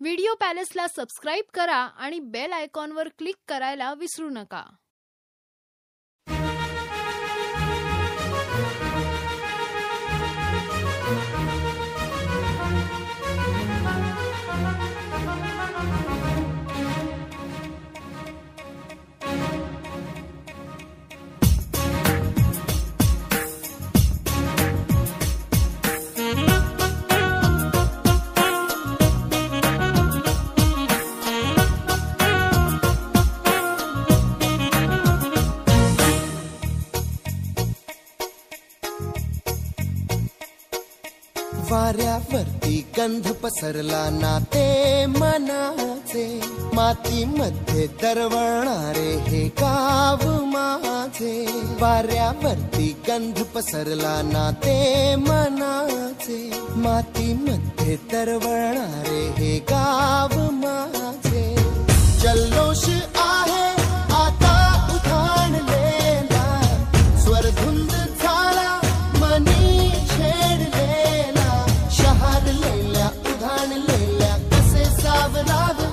Video पॅलेसला subscribe करा आणि bell आयकॉनवर क्लिक करायला विसरू नका. वाऱ्यावरती गंध पसरला नाते मनाचे, मातीमध्ये दरवळणारे हे गाव माझे. वाऱ्यावरती गंध पसरला नाते मनाचे, मातीमध्ये दरवळणारे हे गाव माझे. जल्लोष आहे आता उधाणलेला, स्वरधुंद झाला मनी छेडलेला. शहारलेल्या उधाणलेल्या कसे सावरावे,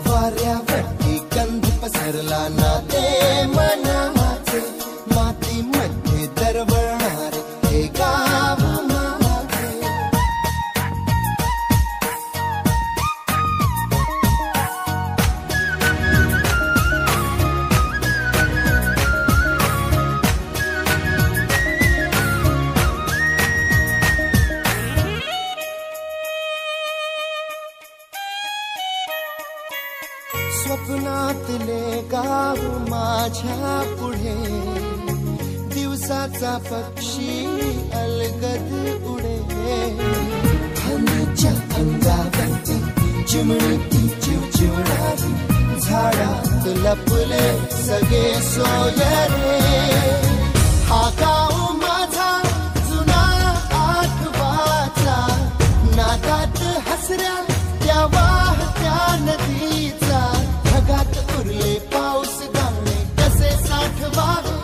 वाऱ्यावरती गंध पसरला नाते मनाचे, मातीमध्ये दरवळणारे हे गाव माझे. स्वप्नातले गाव माझ्या पुढे, दिवसाचा पक्षी अलगद उडे. हनीच्या अंगावरती चिमणी चिवचिवणारी, झाडात लपले सगळे सोयरे. हा गाव माझा जुना आठवाचा, नादात हसऱ्या त्या वाहत्या नदीचा. ढगात उरले पाऊस गाणे कसे साठवावे,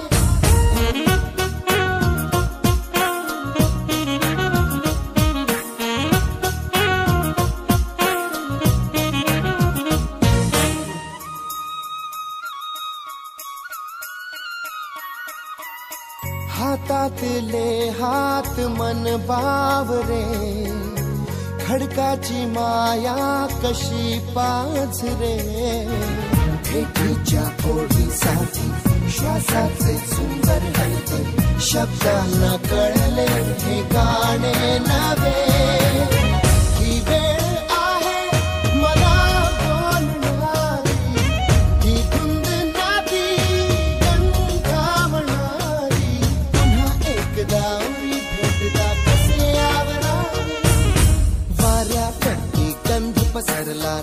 हातातले हात मन बावरे. खडकाची माया कशी पाझरे, भेटीच्या ओढीसाठी श्वासाचे सुंदर हलते. शब्दांना कळले हे गाणे नवे. ही वेळ आहे मला बोलणारी, ही धुंद नादी गंधावणारी. पुन्हा एकदा उरी भेटदा कसे आवरावे, वाऱ्यावरती गंध पसरला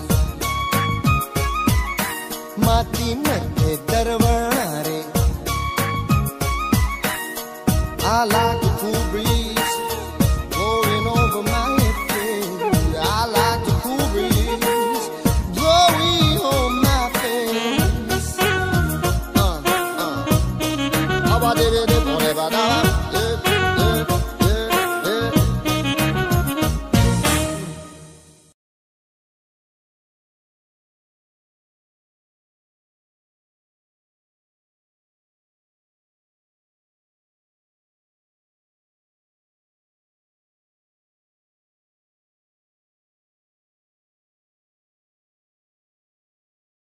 मातीमध्ये दरवळणारे. I like the cool breeze blowing over my